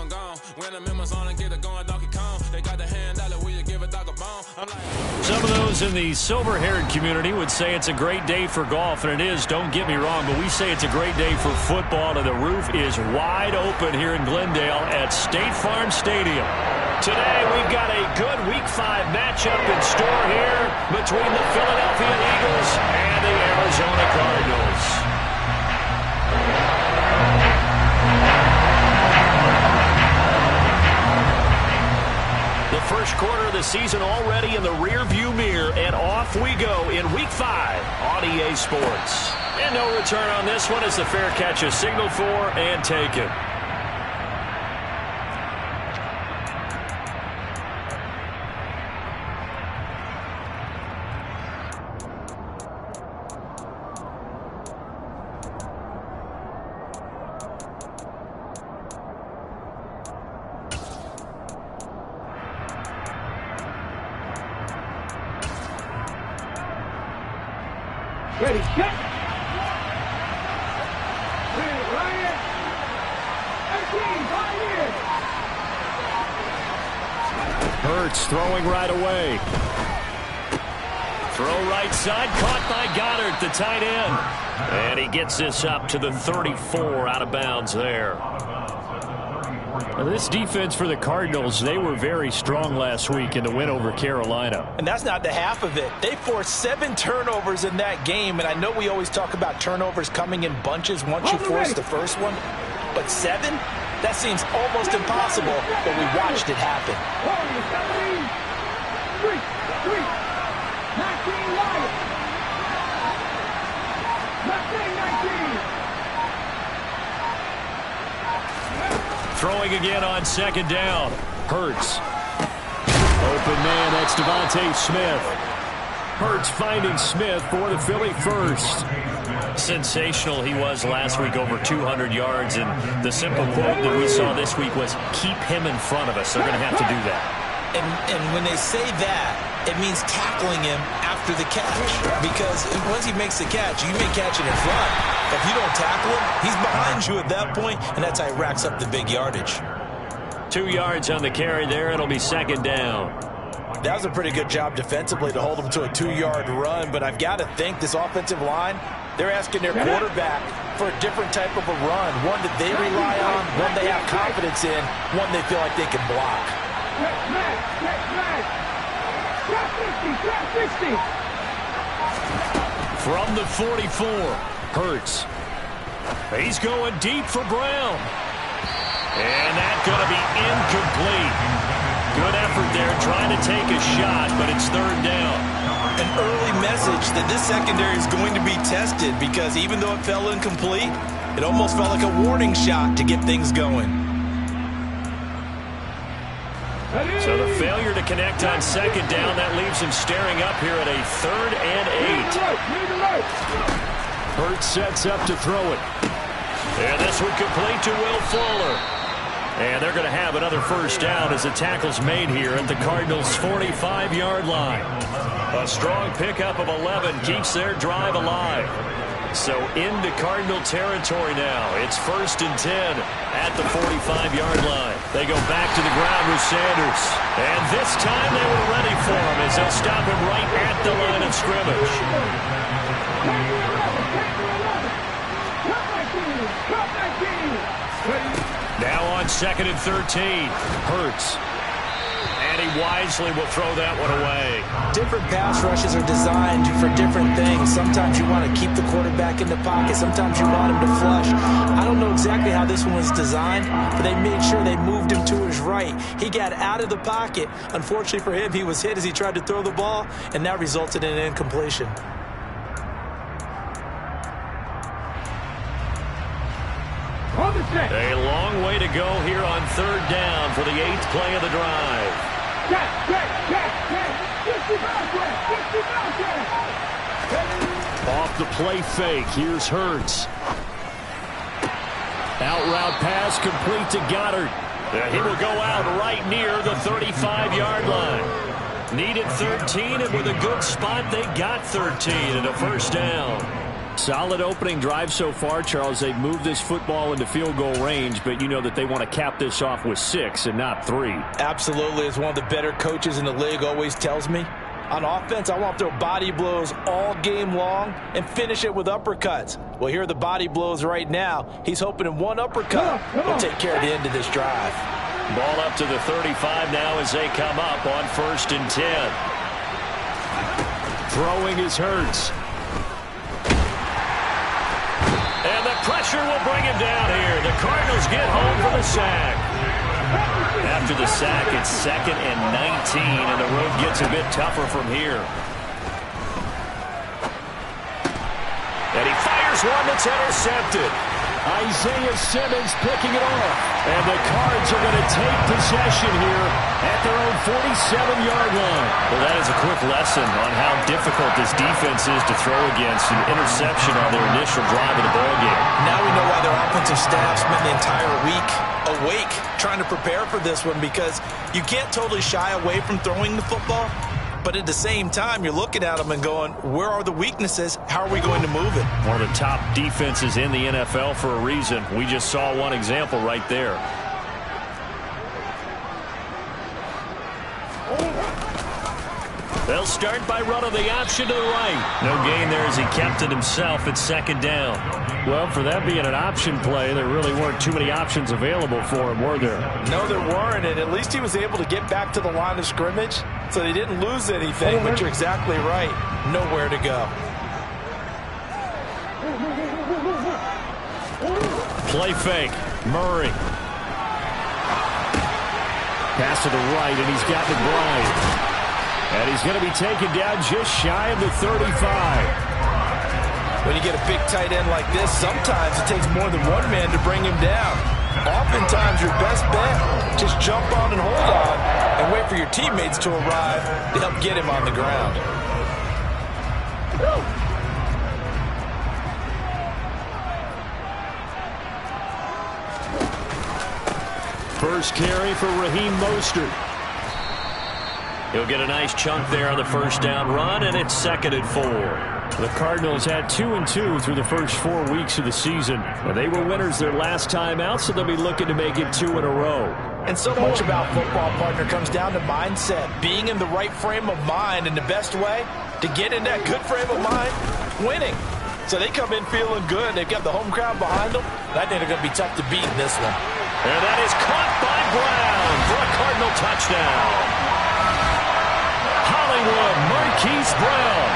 I'm gone. When I'm in my zone and get it going, Donkey Kong. They got the hand out, will you give a dog a bone? I'm like... Some of those in the silver-haired community would say it's a great day for golf, and it is, don't get me wrong, but we say it's a great day for football, and the roof is wide open here in Glendale at State Farm Stadium. Today, we've got a good Week 5 matchup in store here between the Philadelphia Eagles and the Arizona Cardinals. The first quarter of the season already in the rear-view mirror, and off we go in Week 5 on EA Sports. And no return on this one as the fair catch is signaled for and taken. Ready, set. Ready, Ryan. 18, 5 years. Hurts throwing right away. Throw right side, caught by Goddard, the tight end. And he gets this up to the 34, out of bounds there. Now, this defense for the Cardinals, they were very strong last week in the win over Carolina. And that's not the half of it. They forced 7 turnovers in that game, and I know we always talk about turnovers coming in bunches once you force the first one, but 7? That seems almost impossible, but we watched it happen. 19. Throwing again on second down. Hurts. Open man, that's Devontae Smith. Hurts finding Smith for the Philly first. Sensational he was last week, over 200 yards. And the simple quote that we saw this week was, keep him in front of us. They're going to have to do that. And when they say that, it means tackling him after the catch. Because once he makes the catch, you may catch it in front. If you don't tackle him, he's behind you at that point, and that's how he racks up the big yardage. 2 yards on the carry there. It'll be second down. That was a pretty good job defensively to hold him to a 2-yard run, but I've got to think this offensive line, they're asking their quarterback for a different type of a run, one that they rely on, one they have confidence in, one they feel like they can block. From the 44, Hurts. He's going deep for Brown. And that's going to be incomplete. Good effort there trying to take a shot, but it's third down. An early message that this secondary is going to be tested, because even though it fell incomplete, it almost felt like a warning shot to get things going. So the failure to connect on second down, that leaves him staring up here at a 3rd and 8. Hurts sets up to throw it. And this one complete to Will Fuller. And they're going to have another first down as the tackle's made here at the Cardinals' 45-yard line. A strong pickup of 11 keeps their drive alive. So into Cardinal territory now. It's 1st and 10 at the 45-yard line. They go back to the ground with Sanders. And this time they were ready for him as they'll stop him right at the line of scrimmage. Now on 2nd and 13. Hurts. And he wisely will throw that one away. Different pass rushes are designed for different things. Sometimes you want to keep the quarterback in the pocket. Sometimes you want him to flush. I don't know exactly how this one was designed, but they made sure they moved him to his right. He got out of the pocket. Unfortunately for him, he was hit as he tried to throw the ball, and that resulted in an incompletion. A long way to go here on 3rd down for the 8th play of the drive. Off the play fake, here's Hurts. Out route pass complete to Goddard. He will go out right near the 35-yard line. Needed 13, and with a good spot, they got 13 and a first down. Solid opening drive so far, Charles. They've moved this football into field goal range, but you know that they want to cap this off with 6 and not 3. Absolutely. As one of the better coaches in the league always tells me, on offense, I want to throw body blows all game long and finish it with uppercuts. Well, here are the body blows right now. He's hoping in one uppercut will take care of the end of this drive. Ball up to the 35 now as they come up on 1st and 10. Throwing is Hurts. And the pressure will bring him down here. The Cardinals get home for the sack. After the sack, it's 2nd and 19, and the road gets a bit tougher from here. And he fires one that's intercepted. Isaiah Simmons picking it off. And the Cards are going to take possession here at their own 47-yard line. Well, that is a quick lesson on how difficult this defense is to throw against. An interception on their initial drive of the ballgame. Now we know why their offensive staff spent the entire week awake trying to prepare for this one, because you can't totally shy away from throwing the football. But at the same time, you're looking at them and going, where are the weaknesses? How are we going to move it? One of the top defenses in the NFL for a reason. We just saw one example right there. They'll start by running the option to the right. No gain there as he kept it himself at 2nd down. Well, for that being an option play, there really weren't too many options available for him, were there? No, there weren't, and at least he was able to get back to the line of scrimmage, so they didn't lose anything, but you're exactly right. Nowhere to go. Play fake. Murray. Pass to the right, and he's got McBride. And he's going to be taken down just shy of the 35. When you get a big tight end like this, sometimes it takes more than one man to bring him down. Oftentimes, your best bet, just jump on and hold on and wait for your teammates to arrive to help get him on the ground. First carry for Raheem Mostert. He'll get a nice chunk there on the 1st down run, and it's 2nd and 4. The Cardinals had 2-2 through the first 4 weeks of the season. And they were winners their last time out, so they'll be looking to make it 2 in a row. And so much about football, partner, comes down to mindset. Being in the right frame of mind, and the best way to get in that good frame of mind, winning. So they come in feeling good. They've got the home crowd behind them. I think they're going to be tough to beat in this one. And that is caught by Brown for a Cardinal touchdown. Hollywood Marquise Brown,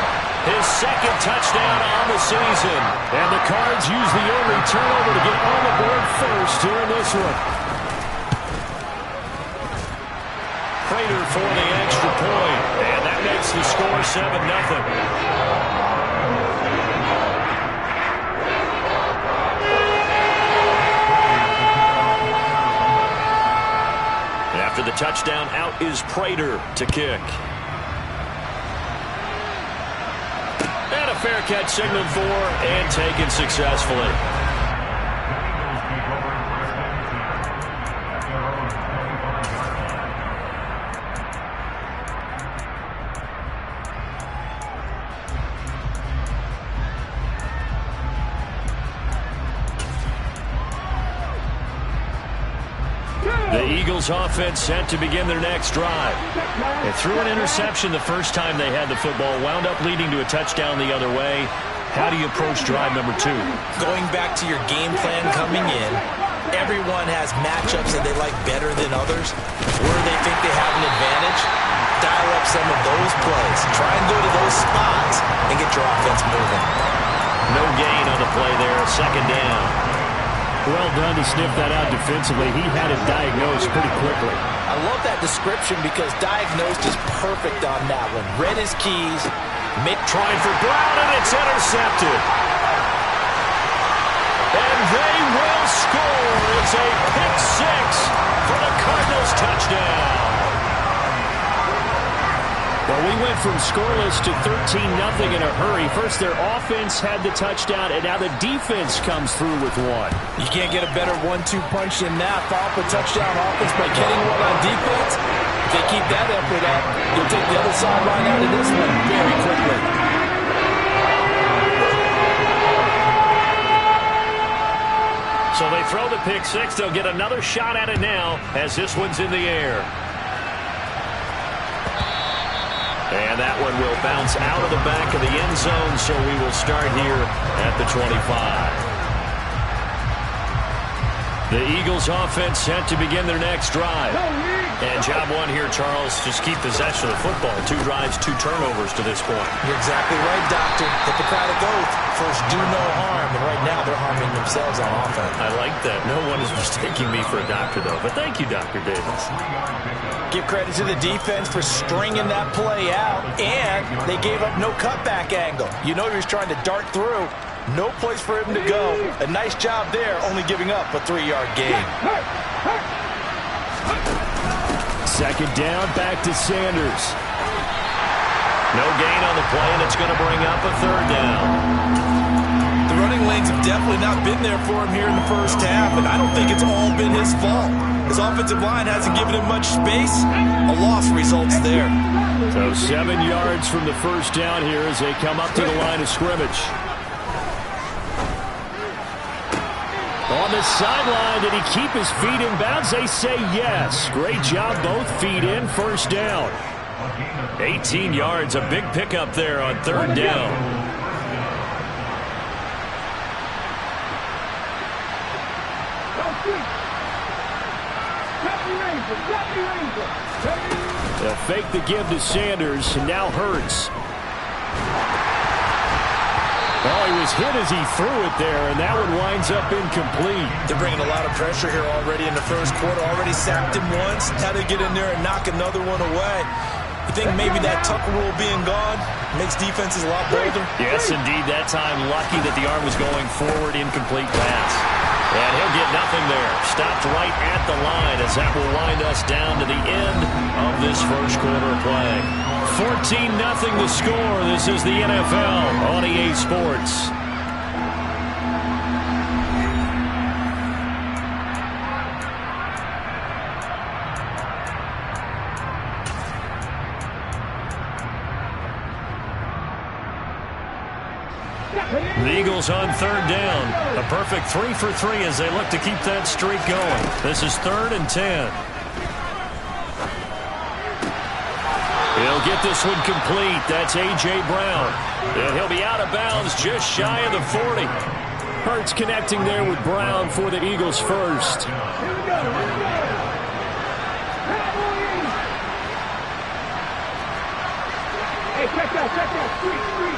his 2nd touchdown on the season. And the Cards use the early turnover to get on the board first here in this one. Prater for the extra point. And that makes the score 7-0. After the touchdown, out is Prater to kick. And a fair catch signaled for and taken successfully. The Eagles offense set to begin their next drive. They threw an interception the first time they had the football, wound up leading to a touchdown the other way. How do you approach drive number 2? Going back to your game plan coming in, everyone has matchups that they like better than others. Where they think they have an advantage, dial up some of those plays. Try and go to those spots and get your offense moving. No gain on the play there, 2nd down. Well done to sniff that out defensively. He had it diagnosed pretty quickly. I love that description because diagnosed is perfect on that one. Read his keys. Trying for Brown, and it's intercepted. And they will score. It's a pick 6 for the Cardinals touchdown. Well, we went from scoreless to 13-0 in a hurry. First, their offense had the touchdown, and now the defense comes through with one. You can't get a better 1-2 punch than that. Follow up a touchdown offense by getting one on defense. If they keep that effort up, you'll take the other sideline out of this one very quickly. So they throw the pick six. They'll get another shot at it now as this one's in the air. And that one will bounce out of the back of the end zone, so we will start here at the 25. The Eagles offense set to begin their next drive. And job one here, Charles, just keep possession of the football. 2 drives, 2 turnovers to this point. You're exactly right, Doctor. Hippocratic oath. First, do no harm. And right now, they're harming themselves on offense. I like that. No one is mistaking me for a doctor, though. But thank you, Dr. Davis. Give credit to the defense for stringing that play out. And they gave up no cutback angle. You know he was trying to dart through. No place for him to go. A nice job there, only giving up a 3-yard gain. Second down, back to Sanders. No gain on the play, and it's going to bring up a 3rd down. The running lanes have definitely not been there for him here in the first half, and I don't think it's all been his fault. His offensive line hasn't given him much space. A loss results there. So 7 yards from the first down here as they come up to the line of scrimmage. On the sideline, did he keep his feet in bounds? They say yes. Great job, both feet in, first down. 18 yards, a big pickup there on 3rd down. They'll fake the give to Sanders, and now Hurts. Well, he was hit as he threw it there, and that one winds up incomplete. They're bringing a lot of pressure here already in the first quarter. Already sacked him once. Had to get in there and knock another one away. You think maybe that Tucker rule being gone makes defenses a lot bolder? Yes, indeed. That time, lucky that the arm was going forward, incomplete pass. And he'll get nothing there. Stopped right at the line as that will wind us down to the end of this first quarter of play. 14-0 the score. This is the NFL on EA Sports. The Eagles on 3rd down. A perfect 3 for 3 as they look to keep that streak going. This is 3rd and 10. He'll get this one complete. That's A.J. Brown. And he'll be out of bounds just shy of the 40. Hurts connecting there with Brown for the Eagles first. Hey, check that, street.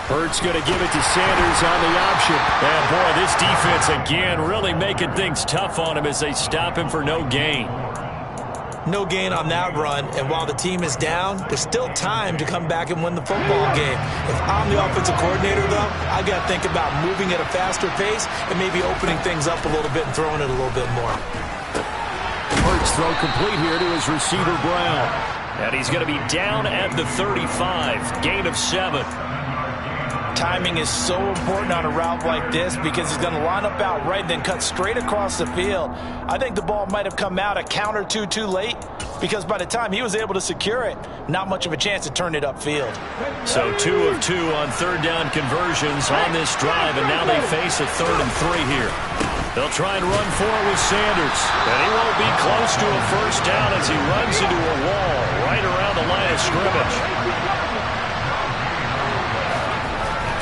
Hurts going to give it to Sanders on the option. And boy, this defense again really making things tough on him as they stop him for no gain. No gain on that run, and while the team is down, there's still time to come back and win the football game. If I'm the offensive coordinator, though, I got to think about moving at a faster pace and maybe opening things up a little bit and throwing it a little bit more. Hurts throw complete here to his receiver, Brown. And he's going to be down at the 35, gain of 7. Timing is so important on a route like this because he's going to line up out right and then cut straight across the field. I think the ball might have come out a count or two too late because by the time he was able to secure it, not much of a chance to turn it upfield. So 2 of 2 on 3rd down conversions on this drive, and now they face a 3rd and 3 here. They'll try and run for it with Sanders, and he won't be close to a first down as he runs into a wall right around the line of scrimmage.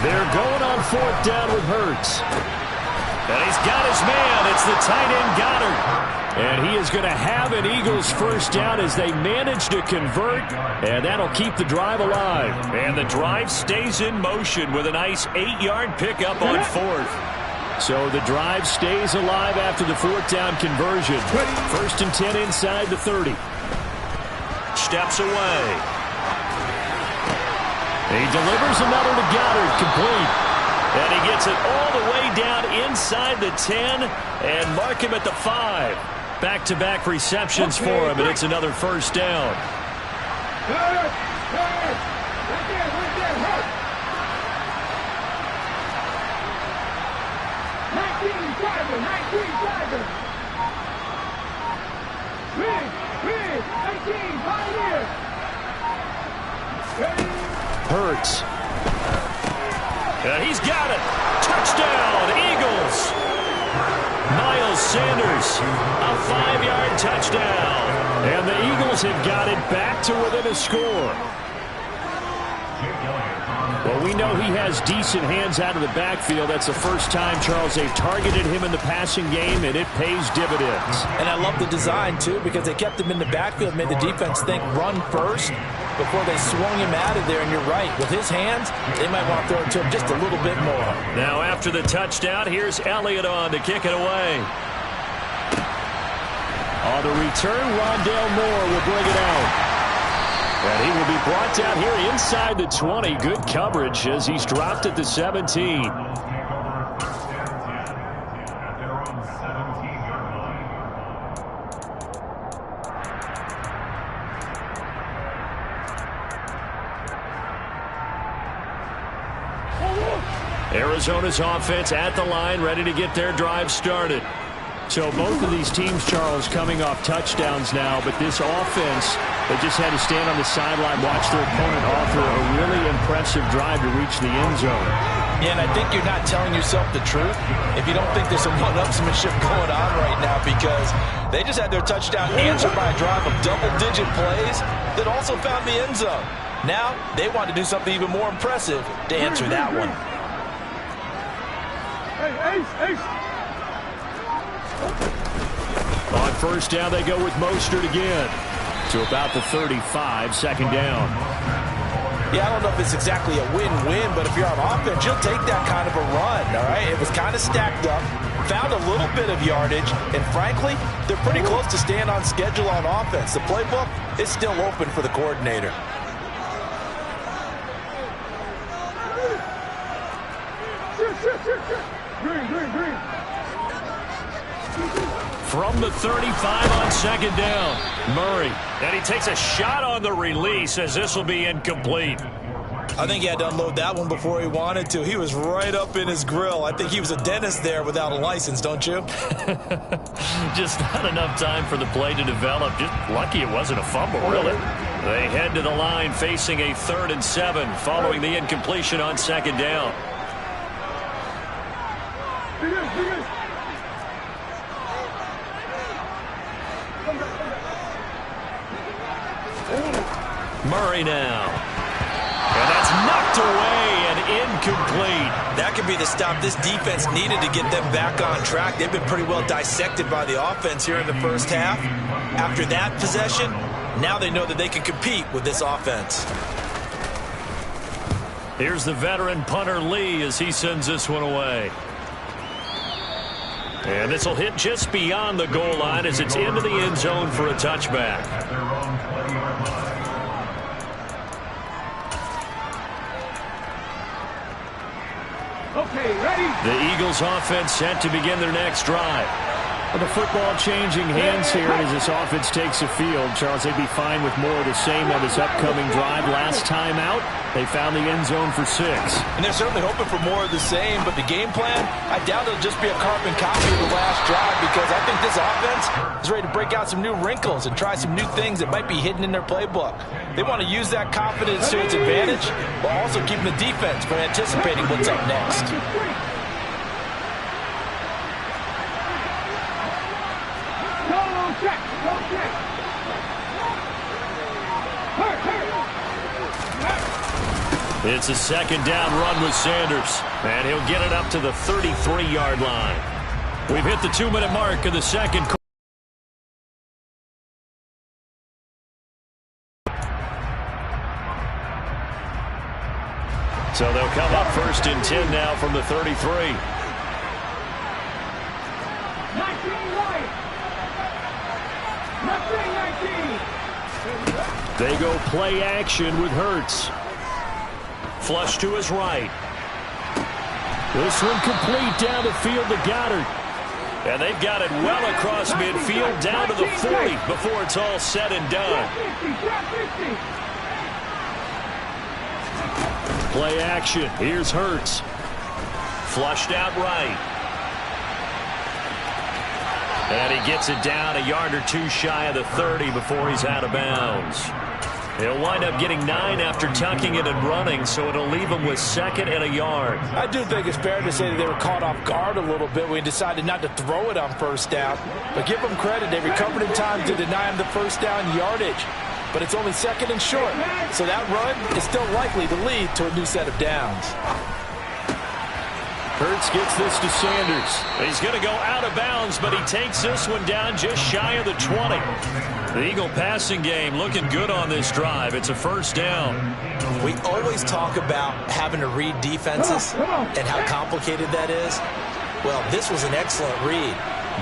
They're going on 4th down with Hurts. And he's got his man. It's the tight end Goddard. And he is going to have an Eagles first down as they manage to convert. And that'll keep the drive alive. And the drive stays in motion with a nice 8-yard pickup on 4th. So the drive stays alive after the 4th down conversion. 1st and 10 inside the 30. Steps away. He delivers another to Goddard, complete. And he gets it all the way down inside the 10 and mark him at the 5. Back-to-back receptions for him, and it's another first down. Hurts. And he's got it. Touchdown, Eagles. Sanders. A 5-yard touchdown. And the Eagles have got it back to within a score. Well, we know he has decent hands out of the backfield. That's the first time, Charles, they've targeted him in the passing game, and it pays dividends. And I love the design, too, because they kept him in the backfield, made the defense think run first before they swung him out of there. And you're right, with his hands, they might want to throw it to him just a little bit more. Now, after the touchdown, here's Elliott on to kick it away. On the return, Rondale Moore will bring it out. And he will be brought down here inside the 20. Good coverage as he's dropped at the 17. Arizona's offense at the line, ready to get their drive started. So both of these teams, Charles, coming off touchdowns now, but this offense, they just had to stand on the sideline, watch their opponent author a really impressive drive to reach the end zone. Yeah, and I think you're not telling yourself the truth if you don't think there's some one-upsmanship going on right now, because they just had their touchdown answered by a drive of double-digit plays that also found the end zone. Now, they want to do something even more impressive to answer that one. Hey, Ace! On first down, they go with Mostert again. To about the 35, second down. Yeah, I don't know if it's exactly a win-win, but if you're on offense, you'll take that kind of a run, all right? It was kind of stacked up, found a little bit of yardage, and frankly, they're pretty close to staying on schedule on offense. The playbook is still open for the coordinator. Green. From the 35 on second down, Murray. And he takes a shot on the release as this will be incomplete. I think he had to unload that one before he wanted to. He was right up in his grill. I think he was a dentist there without a license, don't you? Just not enough time for the play to develop. Just lucky it wasn't a fumble, really. They head to the line facing a 3rd and 7 following the incompletion on second down. Murray now. And that's knocked away and incomplete. That could be the stop this defense needed to get them back on track. They've been pretty well dissected by the offense here in the first half. After that possession, now they know that they can compete with this offense. Here's the veteran punter Lee as he sends this one away. And this will hit just beyond the goal line as it's into the end zone for a touchback. Okay, ready? The Eagles offense set to begin their next drive. Well, the football changing hands here as this offense takes the field. Charles, they'd be fine with more of the same on this upcoming drive. Last time out, they found the end zone for 6. And they're certainly hoping for more of the same, but the game plan, I doubt it'll just be a carbon copy of the last drive, because I think this offense is ready to break out some new wrinkles and try some new things that might be hidden in their playbook. They want to use that confidence to its advantage, while also keeping the defense from anticipating what's up next. It's a second down run with Sanders, and he'll get it up to the 33-yard line. We've hit the 2-minute mark of the second quarter. So they'll come up 1st and 10 now from the 33. 19. They go play action with Hurts. Flush to his right. This one complete down the field to Goddard. And they've got it well across midfield down to the 40 before it's all said and done. Play action. Here's Hurts. Flushed out right. And he gets it down a yard or two shy of the 30 before he's out of bounds. He'll wind up getting 9 after tucking it and running, so it'll leave him with 2nd and a yard. I do think it's fair to say that they were caught off guard a little bit when he decided not to throw it on 1st down. But give them credit. They recovered in time to deny him the 1st down yardage. But it's only 2nd and short. So that run is still likely to lead to a new set of downs. Hurts gets this to Sanders. He's going to go out of bounds, but he takes this one down just shy of the 20. The Eagle passing game looking good on this drive. It's a 1st down. We always talk about having to read defenses and how complicated that is. Well, this was an excellent read.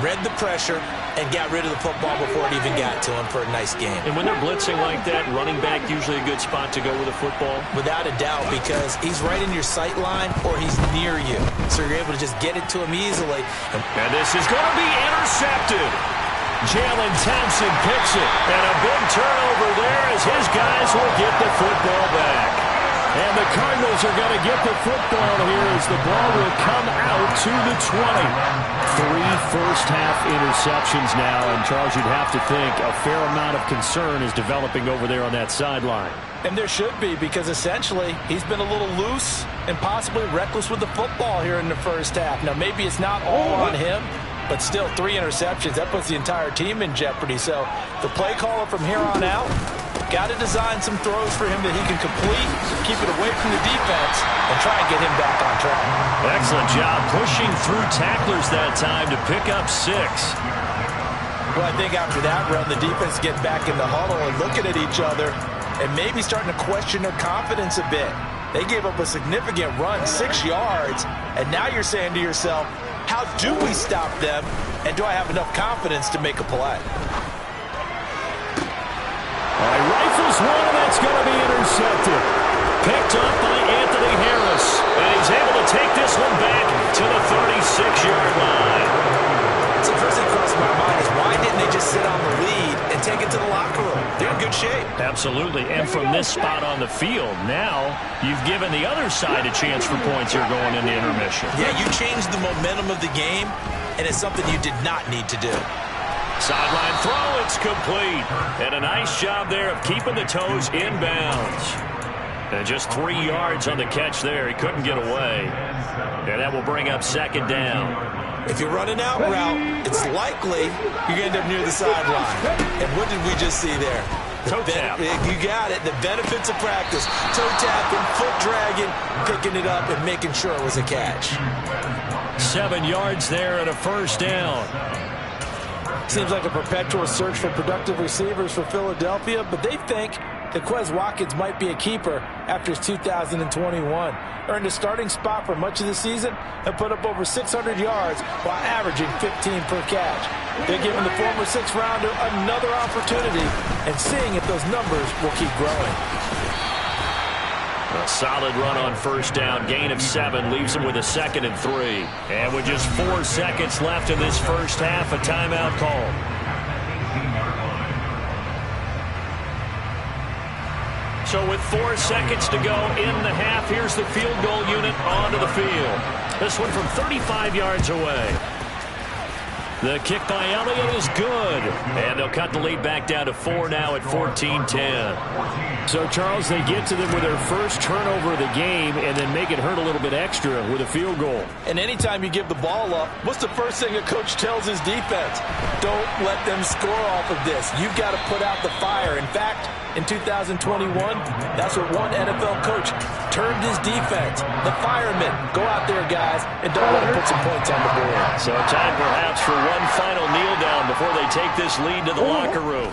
Read the pressure and got rid of the football before it even got to him for a nice game. And when they're blitzing like that, running back usually a good spot to go with a football? Without a doubt, because he's right in your sight line or he's near you. So you're able to just get it to him easily. And this is going to be intercepted. Jalen Thompson picks it. And a big turnover there as his guys will get the football back. And the Cardinals are going to get the football here as the ball will come out to the 20. 3 first-half interceptions now, and Charles, you'd have to think a fair amount of concern is developing over there on that sideline. And there should be, because essentially he's been a little loose and possibly reckless with the football here in the 1st half. Now, maybe it's not all on him, but still 3 interceptions. That puts the entire team in jeopardy. So the play caller from here on out got to design some throws for him that he can complete, keep it away from the defense, and try and get him back on track. Excellent job pushing through tacklers that time to pick up 6. Well, I think after that run, the defense get back in the huddle and looking at each other and maybe starting to question their confidence a bit. They gave up a significant run, 6 yards, and now you're saying to yourself, how do we stop them, and do I have enough confidence to make a play? All right, rifles one, and that's going to be intercepted. Picked up by Anthony Harris, and he's able to take this one back to the 36-yard line. So the first thing crossed my mind is why didn't they just sit on the lead and take it to the locker room? They're in good shape. Absolutely, and from this spot on the field, now you've given the other side a chance for points here going into intermission. Yeah, you changed the momentum of the game, and it's something you did not need to do. Sideline throw, it's complete. And a nice job there of keeping the toes in bounds. And just 3 yards on the catch there. He couldn't get away. And that will bring up 2nd down. If you're running out route, it's likely you're going to end up near the sideline. And what did we just see there? Toe tap. You got it. The benefits of practice. Toe tapping, foot dragging, picking it up, and making sure it was a catch. 7 yards there and a 1st down. Seems like a perpetual search for productive receivers for Philadelphia, but they think that Quez Watkins might be a keeper after his 2021. Earned a starting spot for much of the season and put up over 600 yards while averaging 15 per catch. They're giving the former 6th-rounder another opportunity and seeing if those numbers will keep growing. A solid run on 1st down. Gain of 7 leaves him with a 2nd and 3. And with just 4 seconds left in this 1st half, a timeout call. So with 4 seconds to go in the half, here's the field goal unit onto the field. This one from 35 yards away. The kick by Elliott is good. And they'll cut the lead back down to 4 now at 14-10. So, Charles, they get to them with their first turnover of the game and then make it hurt a little bit extra with a field goal. And anytime you give the ball up, what's the first thing a coach tells his defense? Don't let them score off of this. You've got to put out the fire. In fact, in 2021, that's what one NFL coach termed his defense. The firemen. Go out there, guys, and don't let them put some points on the board. So time perhaps for one final kneel down before they take this lead to the locker room.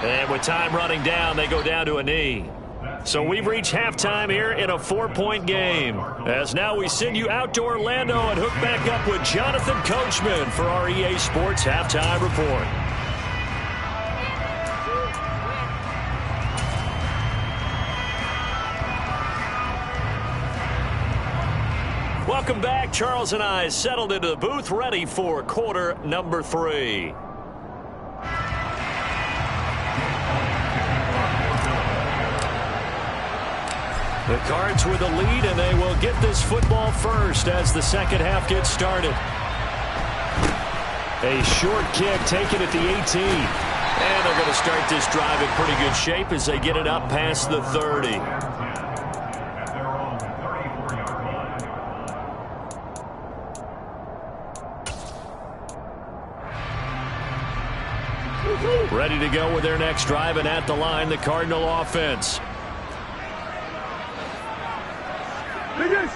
And with time running down, they go down to a knee. So we've reached halftime here in a 4-point game. As now we send you out to Orlando and hook back up with Jonathan Coachman for our EA Sports Halftime Report. Welcome back. Charles and I settled into the booth, ready for quarter number 3. The Cards with the lead, and they will get this football first as the second half gets started. A short kick taken at the 18. And they're going to start this drive in pretty good shape as they get it up past the 30. Ready to go with their next drive, and at the line, the Cardinal offense. Biggest!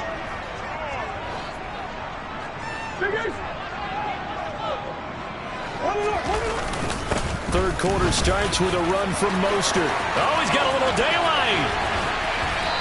Third quarter starts with a run from Mostert. Oh, he's got a little daylight.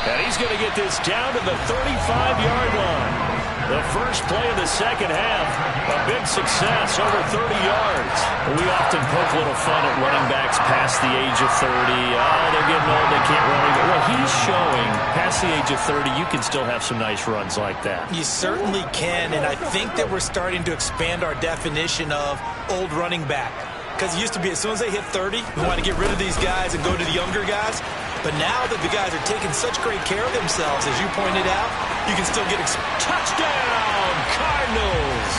And he's going to get this down to the 35-yard line. The first play of the second half, a big success, over 30 yards. We often poke a little fun at running backs past the age of 30. Oh, they're getting old, they can't run anymore. Well, he's showing past the age of 30, you can still have some nice runs like that. You certainly can, and I think that we're starting to expand our definition of old running back. Because it used to be as soon as they hit 30, we want to get rid of these guys and go to the younger guys. But now that the guys are taking such great care of themselves, as you pointed out, you can still get touchdown, Cardinals!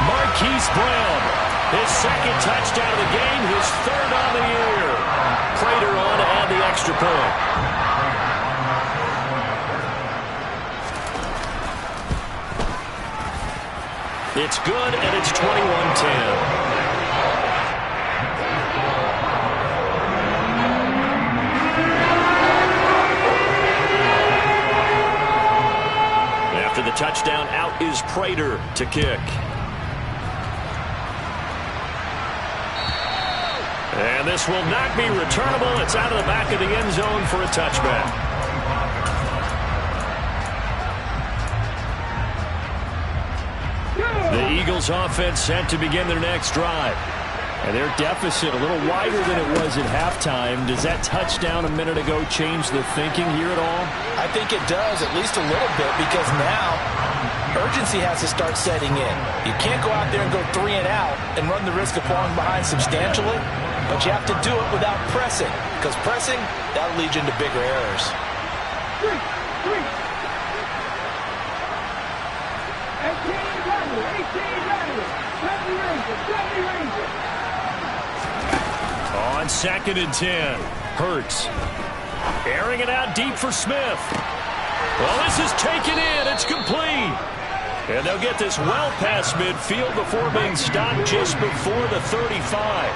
Marquise Brown, his second touchdown of the game, his third on the year. Prater on to add the extra point. It's good, and it's 21-10. After the touchdown, out is Prater to kick. And this will not be returnable. It's out of the back of the end zone for a touchback. The Eagles offense set to begin their next drive. And their deficit a little wider than it was at halftime. Does that touchdown a minute ago change the thinking here at all? I think it does, at least a little bit, because now urgency has to start setting in. You can't go out there and go 3 and out and run the risk of falling behind substantially, but you have to do it without pressing, because pressing, that'll lead you into bigger errors. 18 On 2nd and 10, Hurts airing it out deep for Smith. Well, this is taken in. It's complete. And they'll get this well past midfield before being stopped just before the 35.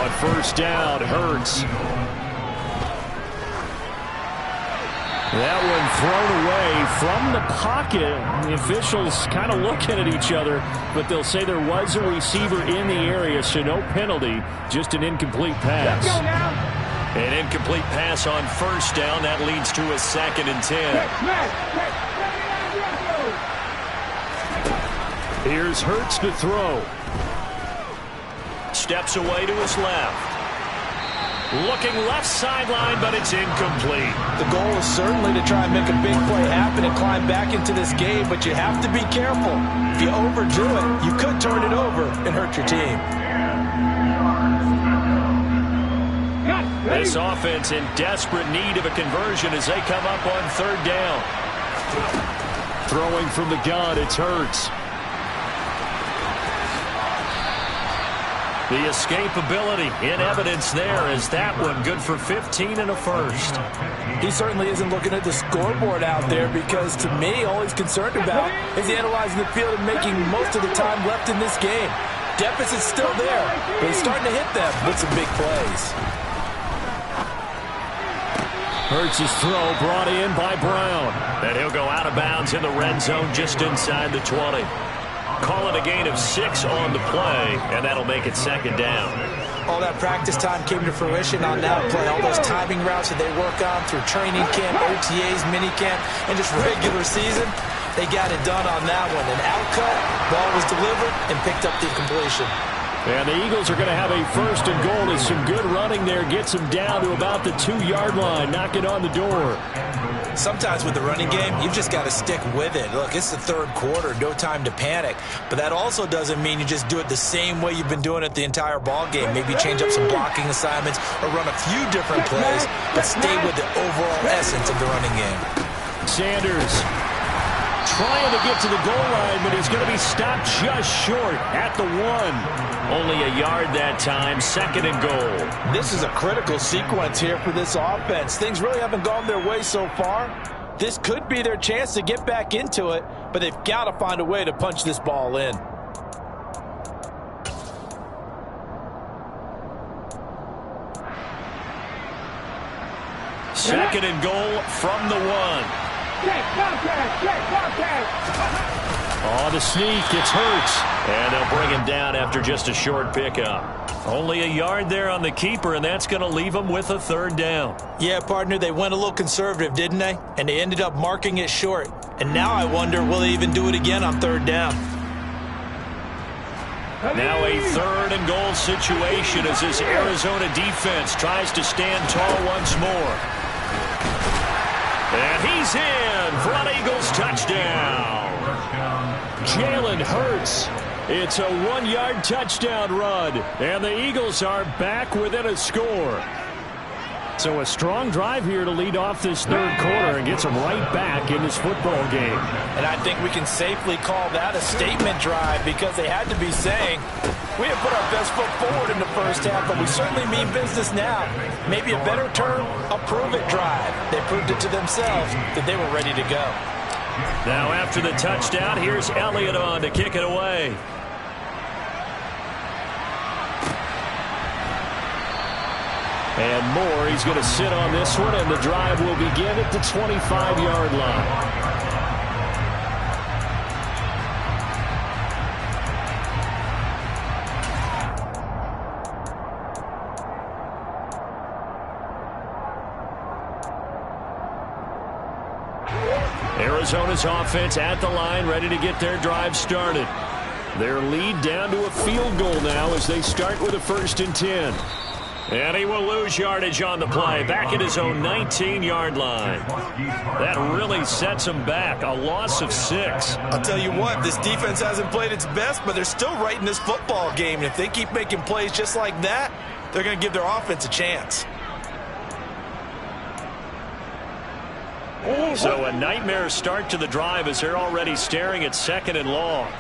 On first down, Hurts. That one thrown away from the pocket. The officials kind of looking at each other, but they'll say there was a receiver in the area, so no penalty, just an incomplete pass. Let's go now. An incomplete pass on first down. That leads to a 2nd and 10. Here's Hurts to throw. Steps away to his left. Looking left sideline, but it's incomplete. The goal is certainly to try and make a big play happen and climb back into this game, but you have to be careful. If you overdo it, you could turn it over and hurt your team. This offense in desperate need of a conversion as they come up on 3rd down. Throwing from the gun, it's Hurts. The escapability in evidence there is that one good for 15 and a first. He certainly isn't looking at the scoreboard out there because, to me, all he's concerned about is analyzing the field and making most of the time left in this game. Deficit's still there, but he's starting to hit them with some big plays. Hurts' throw brought in by Brown. And he'll go out of bounds in the red zone just inside the 20. Call it a gain of 6 on the play, and that'll make it 2nd down. All that practice time came to fruition on that play. All those timing routes that they work on through training camp, OTAs, minicamp, and just regular season, they got it done on that one. An outcut, ball was delivered, and picked up the completion. And the Eagles are going to have a 1st and goal as some good running there gets them down to about the 2-yard line, knock it on the door. Sometimes with the running game, you've just got to stick with it. Look, it's the 3rd quarter, no time to panic. But that also doesn't mean you just do it the same way you've been doing it the entire ball game. Maybe change up some blocking assignments or run a few different plays, but stay with the overall essence of the running game. Sanders trying to get to the goal line, but he's going to be stopped just short at the 1. Only a yard that time, 2nd and goal. This is a critical sequence here for this offense. Things really haven't gone their way so far. This could be their chance to get back into it, but they've got to find a way to punch this ball in. Second and goal from the 1. Oh, the sneak. It's Hurts. And they'll bring him down after just a short pickup. Only a yard there on the keeper, and that's going to leave him with a 3rd down. Yeah, partner, they went a little conservative, didn't they? And they ended up marking it short. And now I wonder, will they even do it again on 3rd down? Now a 3rd and goal situation as this Arizona defense tries to stand tall once more. And he's in for an Eagles touchdown. Jalen Hurts. It's a 1-yard touchdown run, and the Eagles are back within a score. So a strong drive here to lead off this 3rd quarter and gets them right back in this football game. And I think we can safely call that a statement drive because they had to be saying, we have put our best foot forward in the first half, but we certainly mean business now. Maybe a better term, a prove-it drive. They proved it to themselves that they were ready to go. Now after the touchdown, here's Elliott on to kick it away. And Moore, he's going to sit on this one, and the drive will begin at the 25-yard line. Arizona's offense at the line, ready to get their drive started. Their lead down to a field goal now as they start with a 1st and 10. And he will lose yardage on the play, back at his own 19-yard line. That really sets him back, a loss of 6. I'll tell you what, this defense hasn't played its best, but they're still right in this football game. And if they keep making plays just like that, they're going to give their offense a chance. So a nightmare start to the drive as they're already staring at 2nd and long.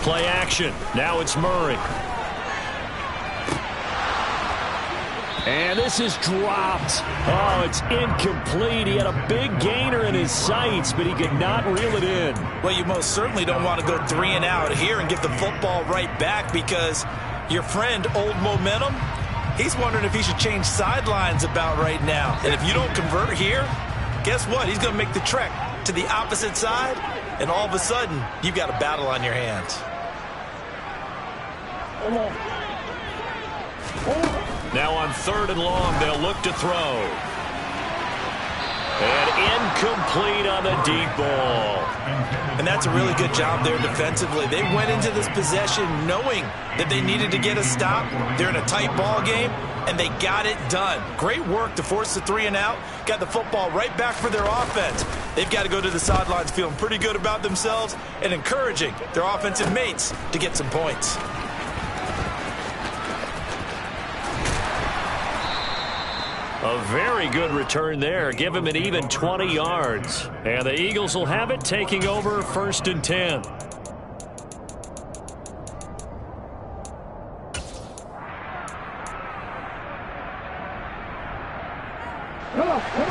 Play action. Now it's Murray. And this is dropped. Oh, it's incomplete. He had a big gainer in his sights, but he could not reel it in. Well, you most certainly don't want to go 3 and out here and get the football right back because your friend, Old Momentum, he's wondering if he should change sidelines about right now. And if you don't convert here, guess what? He's going to make the trek to the opposite side, and all of a sudden, you've got a battle on your hands. Now on 3rd and long, they'll look to throw. And incomplete on the deep ball. And that's a really good job there defensively. They went into this possession knowing that they needed to get a stop. They're in a tight ball game, and they got it done. Great work to force the 3 and out. Got the football right back for their offense. They've got to go to the sidelines feeling pretty good about themselves and encouraging their offensive mates to get some points. A very good return there. Give him an even 20 yards. And the Eagles will have it, taking over 1st and 10.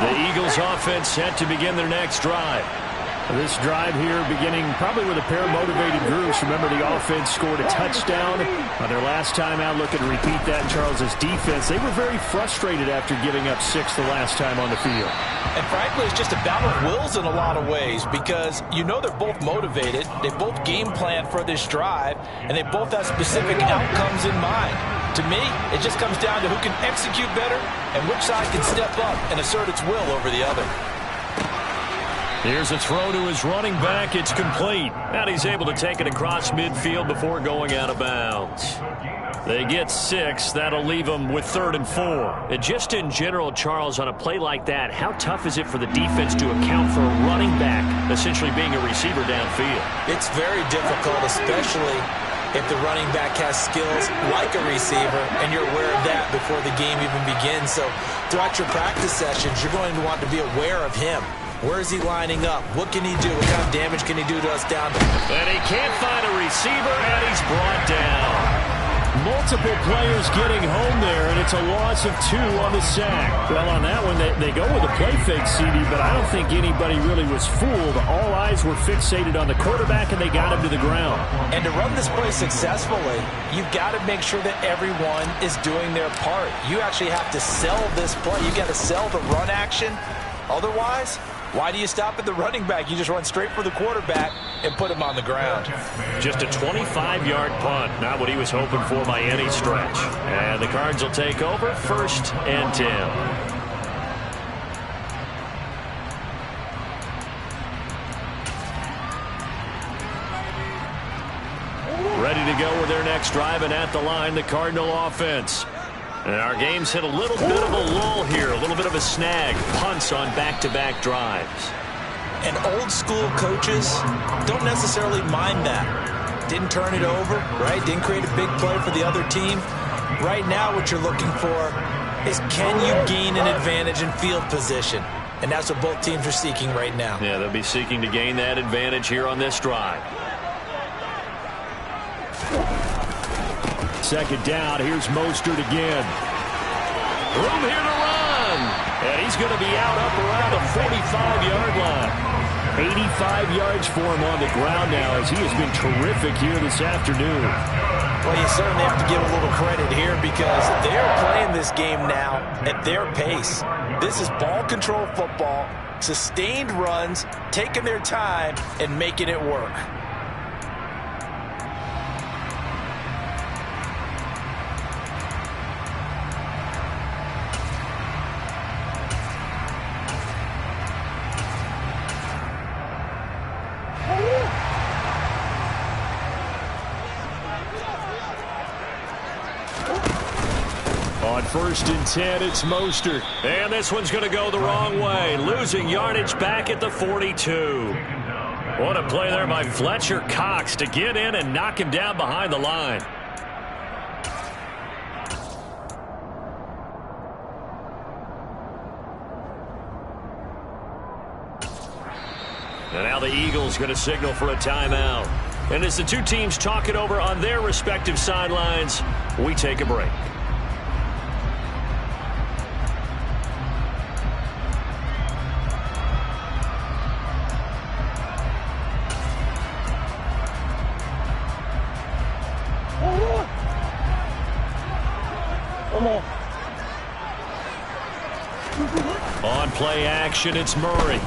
The Eagles offense set to begin their next drive. This drive here beginning probably with a pair of motivated groups. Remember, the offense scored a touchdown on their last time out. Looking to repeat that in Charles's defense. They were very frustrated after giving up 6 the last time on the field. And frankly, it's just a battle of wills in a lot of ways because you know they're both motivated. They both game plan for this drive, and they both have specific outcomes in mind. To me, it just comes down to who can execute better and which side can step up and assert its will over the other. Here's a throw to his running back. It's complete. And he's able to take it across midfield before going out of bounds. They get 6. That'll leave them with 3rd and 4. And just in general, Charles, on a play like that, how tough is it for the defense to account for a running back essentially being a receiver downfield? It's very difficult, especially if the running back has skills like a receiver, and you're aware of that before the game even begins. So throughout your practice sessions, you're going to want to be aware of him. Where is he lining up? What can he do? What kind of damage can he do to us down there? And he can't find a receiver, and he's brought down. Multiple players getting home there, and it's a loss of 2 on the sack. Well, on that one, they go with a play fake, CD, but I don't think anybody really was fooled. All eyes were fixated on the quarterback, and they got him to the ground. And to run this play successfully, you've got to make sure that everyone is doing their part. You actually have to sell this play. You've got to sell the run action. Otherwise, why do you stop at the running back? You just run straight for the quarterback and put him on the ground. Just a 25-yard punt. Not what he was hoping for by any stretch. And the Cards will take over 1st and 10. Ready to go with their next drive, and at the line, the Cardinal offense. And our game's hit a little bit of a lull here, a little bit of a snag. Punts on back-to-back drives. And old-school coaches don't necessarily mind that. Didn't turn it over, right? Didn't create a big play for the other team. Right now, what you're looking for is, can you gain an advantage in field position? And that's what both teams are seeking right now. Yeah, they'll be seeking to gain that advantage here on this drive. 2nd down, here's Mostert again. Room here to run. And he's going to be out up around the 45-yard line. 85 yards for him on the ground now, as he has been terrific here this afternoon. Well, you certainly have to give a little credit here, because they're playing this game now at their pace. This is ball control football, sustained runs, taking their time and making it work. On 1st and 10, it's Mostert. And this one's going to go the wrong way. Losing yardage back at the 42. What a play there by Fletcher Cox to get in and knock him down behind the line. And now the Eagles going to signal for a timeout. And as the two teams talk it over on their respective sidelines, we take a break. On play action, it's Murray.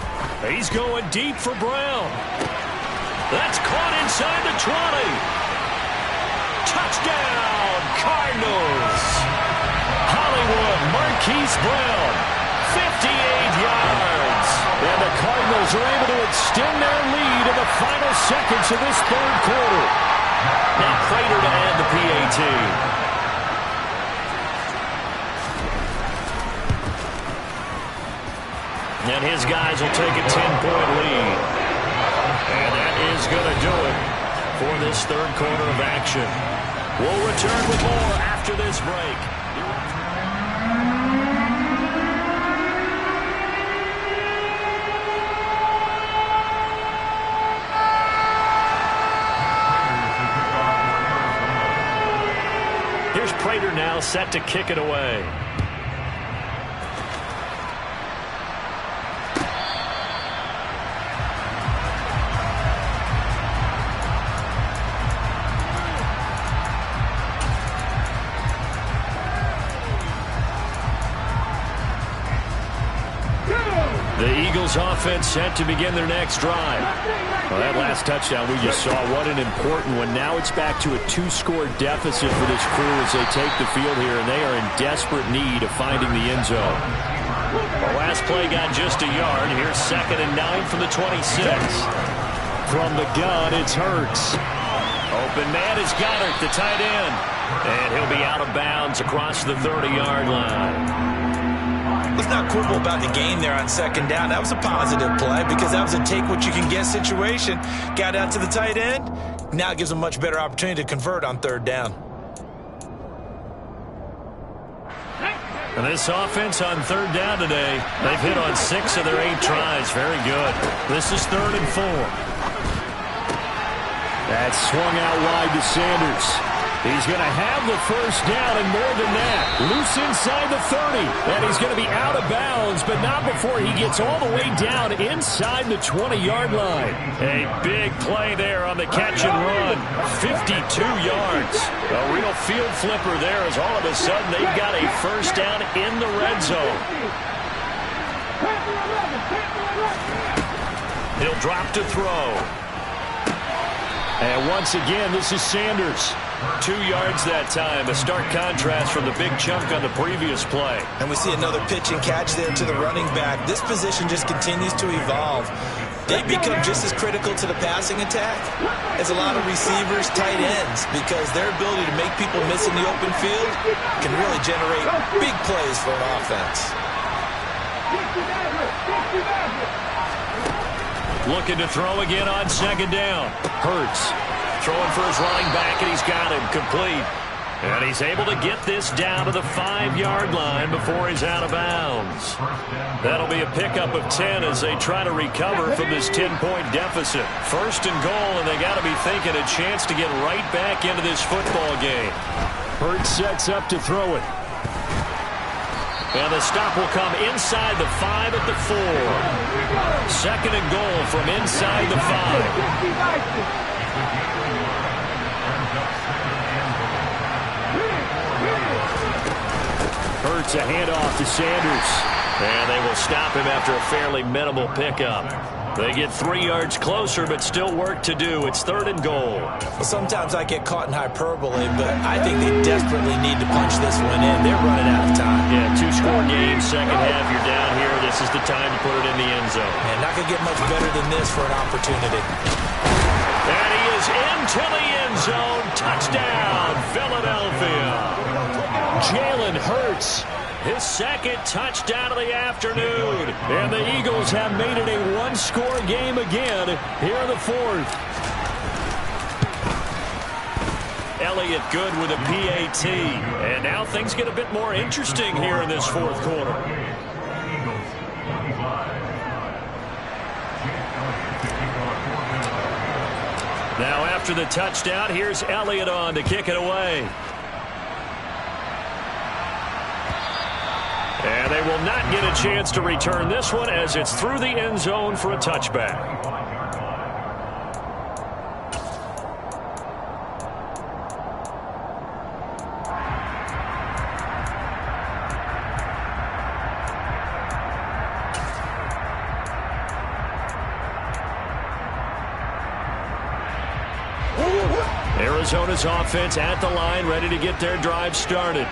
He's going deep for Brown. That's caught inside the 20. Touchdown, Cardinals. Hollywood Marquise Brown, 58 yards. And the Cardinals are able to extend their lead in the final seconds of this 3rd quarter. Now Prater to add the PAT. And his guys will take a 10-point lead. And that is going to do it for this 3rd quarter of action. We'll return with more after this break. Here's Prater now set to kick it away. The Eagles offense set to begin their next drive. Well, that last touchdown we just saw, what an important one. Now it's back to a 2-score deficit for this crew as they take the field here, and they are in desperate need of finding the end zone. The last play got just a yard. Here's 2nd and 9 from the 26. From the gun, it's Hurts. Open man is Goddard, the tight end. And he'll be out of bounds across the 30-yard line. Let's not quibble about the gain there on 2nd down. That was a positive play, because that was a take-what-you-can-get situation. Got out to the tight end. Now it gives them a much better opportunity to convert on 3rd down. And this offense on third down today, they've hit on 6 of their 8 tries. Very good. This is 3rd and 4. That's swung out wide to Sanders. He's going to have the first down and more than that. Loose inside the 30. And he's going to be out of bounds, but not before he gets all the way down inside the 20-yard line. A big play there on the catch and run. 52 yards. A real field flipper there as all of a sudden they've got a first down in the red zone. He'll drop to throw. And once again, this is Sanders. 2 yards that time. A stark contrast from the big chunk on the previous play. And we see another pitch and catch there to the running back. This position just continues to evolve. They become just as critical to the passing attack as a lot of receivers, tight ends, because their ability to make people miss in the open field can really generate big plays for an offense. Looking to throw again on 2nd down. Hurts throwing for his running back, and he's got him complete. And he's able to get this down to the 5-yard line before he's out of bounds. That'll be a pickup of 10 as they try to recover from this 10-point deficit. 1st and goal, and they got to be thinking a chance to get right back into this football game. Hurts sets up to throw it. And the stop will come inside the 5 at the 4. 2nd and goal from inside the 5. Hurts a handoff to Sanders. And they will stop him after a fairly minimal pickup. They get 3 yards closer, but still work to do. It's 3rd and goal. Well, sometimes I get caught in hyperbole, but I think they desperately need to punch this one in. They're running out of time. Yeah, 2-score game, second half, you're down here. This is the time to put it in the end zone. And not going to get much better than this for an opportunity. And he is into the end zone. Touchdown, Philadelphia. Jalen Hurts. His 2nd touchdown of the afternoon. And the Eagles have made it a 1-score game again here in the 4th. Elliott good with a PAT. And now things get a bit more interesting here in this 4th quarter. Now after the touchdown, here's Elliott on to kick it away. And they will not get a chance to return this one as it's through the end zone for a touchback. Arizona's offense at the line, ready to get their drive started.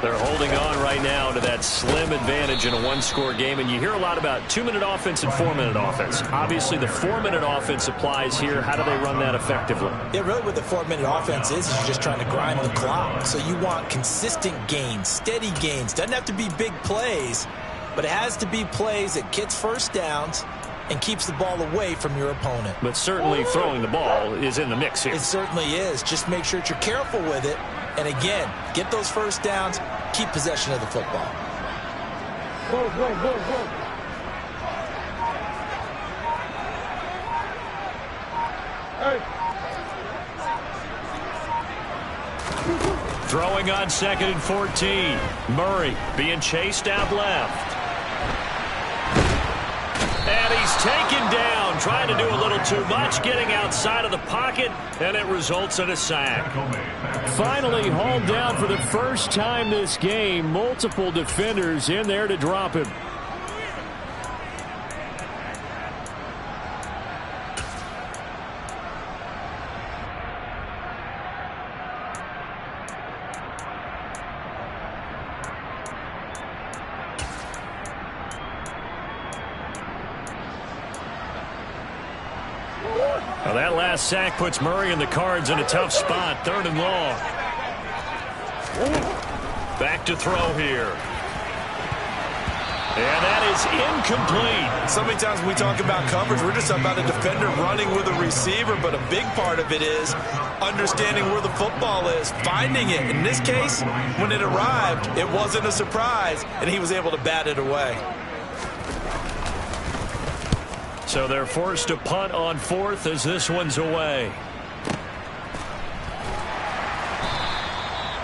They're holding on right now to that slim advantage in a 1-score game, and you hear a lot about 2-minute offense and 4-minute offense. Obviously, the 4-minute offense applies here. How do they run that effectively? Yeah, really what the 4-minute offense is you're just trying to grind the clock. So you want consistent gains, steady gains. Doesn't have to be big plays, but it has to be plays that gets first downs and keeps the ball away from your opponent. But certainly throwing the ball is in the mix here. It certainly is. Just make sure that you're careful with it. And again, get those first downs, keep possession of the football. Go, go, go, go. Hey. Throwing on 2nd and 14. Murray being chased out left. And he's taken down, trying to do a little too much, getting outside of the pocket, and it results in a sack. Finally hauled down for the first time this game. Multiple defenders in there to drop him. Well, that last sack puts Murray and the Cards in a tough spot. 3rd and long. Back to throw here. And that is incomplete. So many times when we talk about coverage, we're just about a defender running with a receiver, but a big part of it is understanding where the football is, finding it. In this case, when it arrived, it wasn't a surprise, and he was able to bat it away. So they're forced to punt on fourth as this one's away.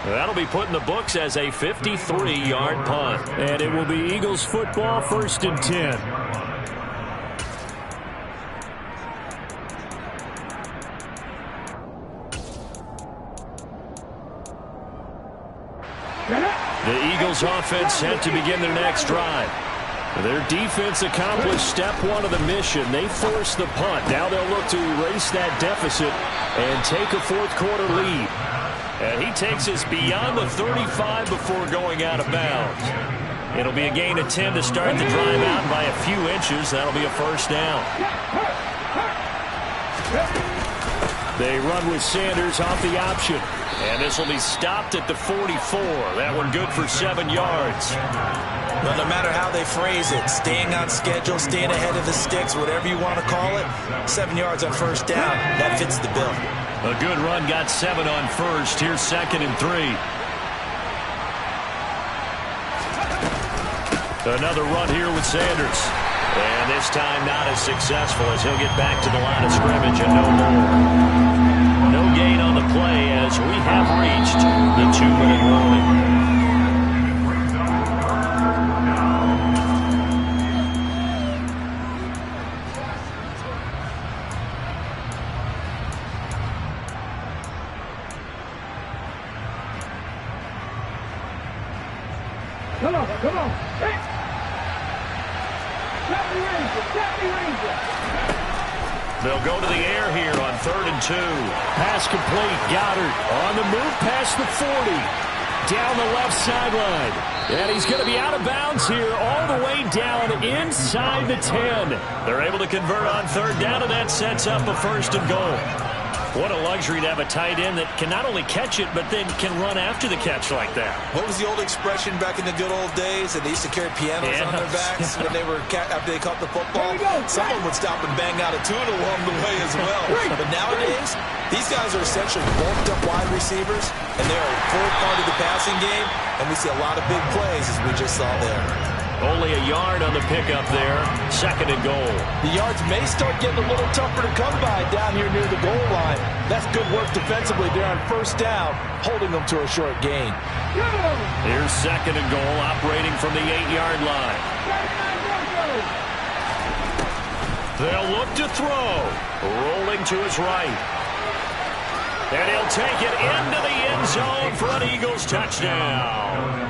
That'll be put in the books as a 53-yard punt. And it will be Eagles football, 1st and 10. The Eagles offense set to begin their next drive. Their defense accomplished step one of the mission. They forced the punt. Now they'll look to erase that deficit and take a fourth-quarter lead. And he takes us beyond the 35 before going out of bounds. It'll be a gain of 10 to start the drive out by a few inches. That'll be a first down. They run with Sanders off the option. And this will be stopped at the 44. That one good for 7 yards. But no matter how they phrase it, staying on schedule, staying ahead of the sticks, whatever you want to call it, 7 yards on first down, that fits the bill. A good run got 7 on first. Here's 2nd and 3. Another run here with Sanders. And this time not as successful as he'll get back to the line of scrimmage and no more. No gain on the play as we have reached the 2-minute warning. Come on. Hey. Happy Ranger. They'll go to the air here on 3rd and 2. Pass complete. Goddard on the move past the 40. Down the left sideline. And he's going to be out of bounds here all the way down inside the 10. They're able to convert on 3rd down, and that sets up a 1st and goal. What a luxury to have a tight end that can not only catch it, but then can run after the catch like that. What was the old expression back in the good old days? And they used to carry pianos on their backs when they were after they caught the football. Someone would stop and bang out a tune along the way as well. But nowadays, these guys are essentially bulked up wide receivers, and they're a full part of the passing game. And we see a lot of big plays, as we just saw there. Only a yard on the pickup there. 2nd and goal. The yards may start getting a little tougher to come by down here near the goal line. That's good work defensively there on 1st down, holding them to a short gain. Here's 2nd and goal, operating from the 8-yard line. They'll look to throw. Rolling to his right. And he'll take it into the end zone for an Eagles touchdown.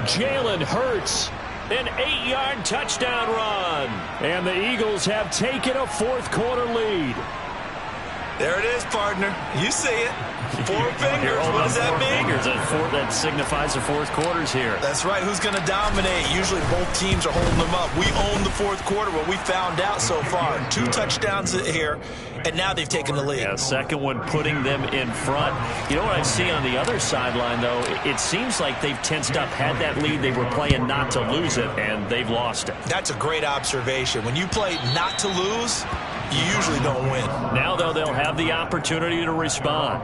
Jalen Hurts. An 8-yard touchdown run. And the Eagles have taken a fourth-quarter lead. There it is, partner. You see it. 4 fingers. What does that mean? Fingers. That signifies the fourth quarter's here. That's right. Who's going to dominate? Usually both teams are holding them up. We own the fourth quarter. What we found out so far, 2 touchdowns here, and now they've taken the lead. Yeah, second one putting them in front. You know what I see on the other sideline, though? It seems like they've tensed up, had that lead. They were playing not to lose it, and they've lost it. That's a great observation. When you play not to lose, you usually don't win. Now, though, they'll have the opportunity to respond.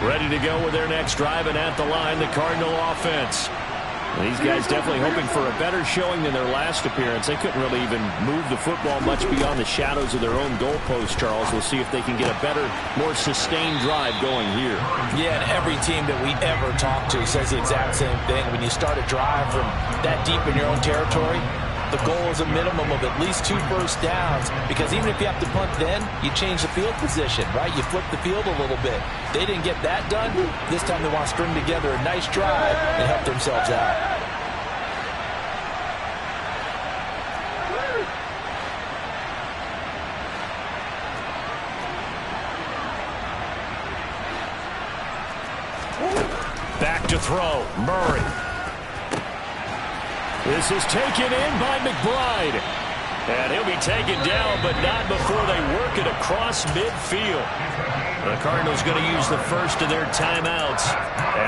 Ready to go with their next drive, and at the line, the Cardinal offense. These guys definitely hoping for a better showing than their last appearance. They couldn't really even move the football much beyond the shadows of their own goalpost, Charles. We'll see if they can get a better, more sustained drive going here. Yeah, and every team that we ever talk to says the exact same thing. When you start a drive from that deep in your own territory, the goal is a minimum of at least 2 first downs, because even if you have to punt then, you change the field position, right? You flip the field a little bit. They didn't get that done. This time they want to string together a nice drive and help themselves out. Back to throw, Murray. This is taken in by McBride. And he'll be taken down, but not before they work it across midfield. The Cardinals going to use the first of their timeouts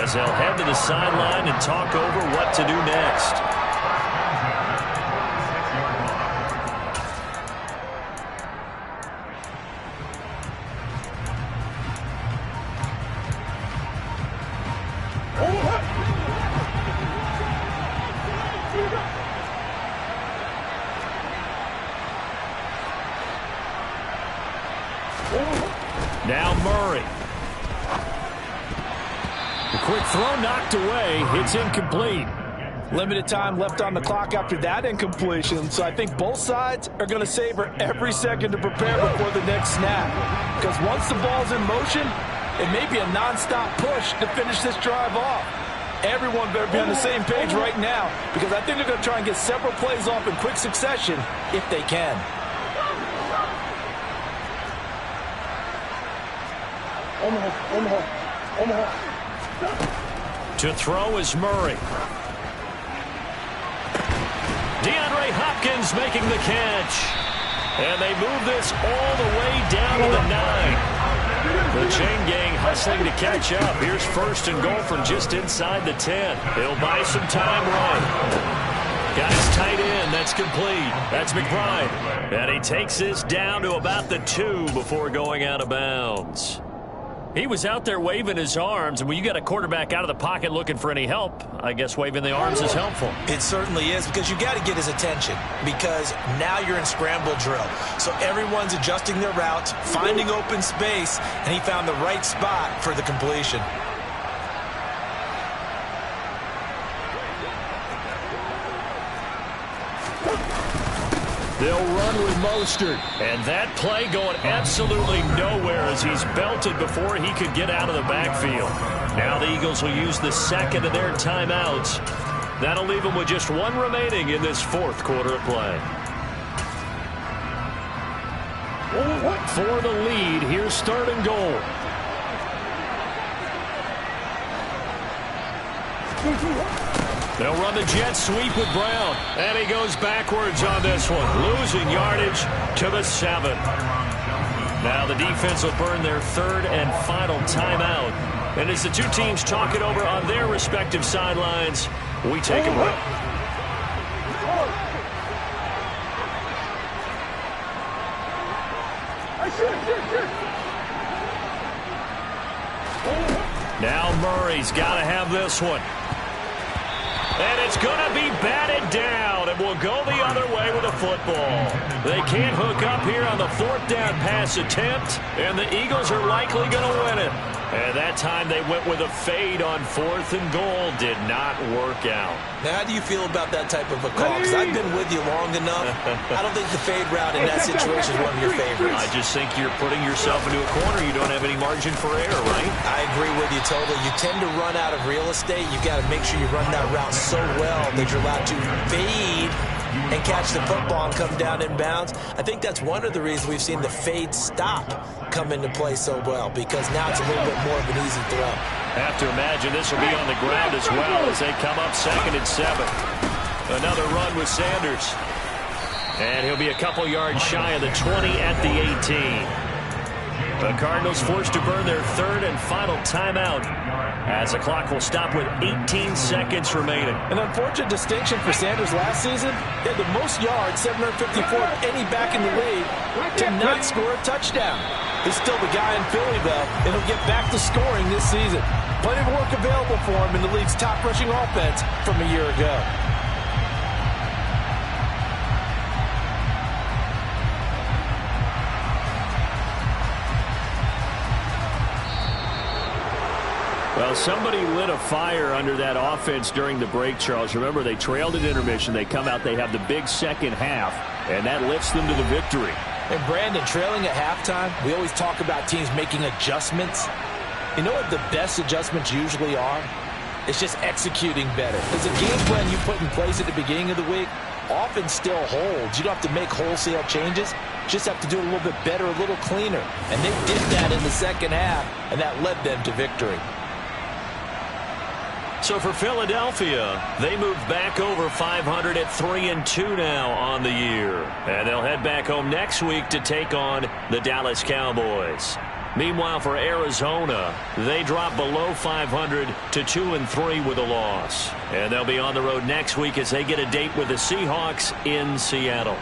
as they'll head to the sideline and talk over what to do next. Now Murray. The quick throw knocked away. It's incomplete. Limited time left on the clock after that incompletion, so I think both sides are going to savor every second to prepare before the next snap. Because once the ball's in motion, it may be a nonstop push to finish this drive off. Everyone better be on the same page right now, because I think they're going to try and get several plays off in quick succession if they can. To throw is Murray. DeAndre Hopkins making the catch. And they move this all the way down to the 9. The chain gang hustling to catch up. Here's first and goal from just inside the 10. He'll buy some time right. Got his tight end. That's complete. That's McBride. And he takes this down to about the 2 before going out of bounds. He was out there waving his arms, and when you got a quarterback out of the pocket looking for any help, I guess waving the arms is helpful. It certainly is, because you got to get his attention, because now you're in scramble drill. So everyone's adjusting their routes, finding open space, and he found the right spot for the completion. They'll run with Mostert. And that play going absolutely nowhere as he's belted before he could get out of the backfield. Now the Eagles will use the second of their timeouts. That'll leave them with just one remaining in this fourth quarter of play. For the lead, here's third and goal. They'll run the jet sweep with Brown. And he goes backwards on this one, losing yardage to the 7. Now the defense will burn their third and final timeout. And as the two teams talk it over on their respective sidelines, we take a break. Now Murray's got to have this one. And it's going to be batted down, and will go the other way with a football. They can't hook up here on the fourth down pass attempt, and the Eagles are likely going to win it. And that time they went with a fade on fourth and goal. Did not work out. Now, how do you feel about that type of a call? Because I've been with you long enough. I don't think the fade route in that situation is one of your favorites. I just think you're putting yourself into a corner. You don't have any margin for error, right? I agree with you totally. You tend to run out of real estate. You've got to make sure you run that route so well that you're allowed to fade and catch the football and come down in bounds. I think that's one of the reasons we've seen the fade stop come into play so well, because now it's a little bit more of an easy throw. Have to imagine this will be on the ground as well as they come up 2nd and 7. Another run with Sanders. And he'll be a couple yards shy of the 20 at the 18. The Cardinals forced to burn their third and final timeout as the clock will stop with 18 seconds remaining. An unfortunate distinction for Sanders last season. He had the most yards, 754 of any back in the league, to not score a touchdown. He's still the guy in Philly, though, and he'll get back to scoring this season. Plenty of work available for him in the league's top rushing offense from a year ago. Well, somebody lit a fire under that offense during the break, Charles. Remember, they trailed at intermission. They come out, they have the big second half, and that lifts them to the victory. And Brandon, trailing at halftime, we always talk about teams making adjustments. You know what the best adjustments usually are? It's just executing better. Because the game plan you put in place at the beginning of the week often still holds. You don't have to make wholesale changes. You just have to do it a little bit better, a little cleaner. And they did that in the second half, and that led them to victory. So for Philadelphia, they move back over 500 at 3-2 now on the year. And they'll head back home next week to take on the Dallas Cowboys. Meanwhile, for Arizona, they drop below 500 to 2-3 with a loss. And they'll be on the road next week as they get a date with the Seahawks in Seattle.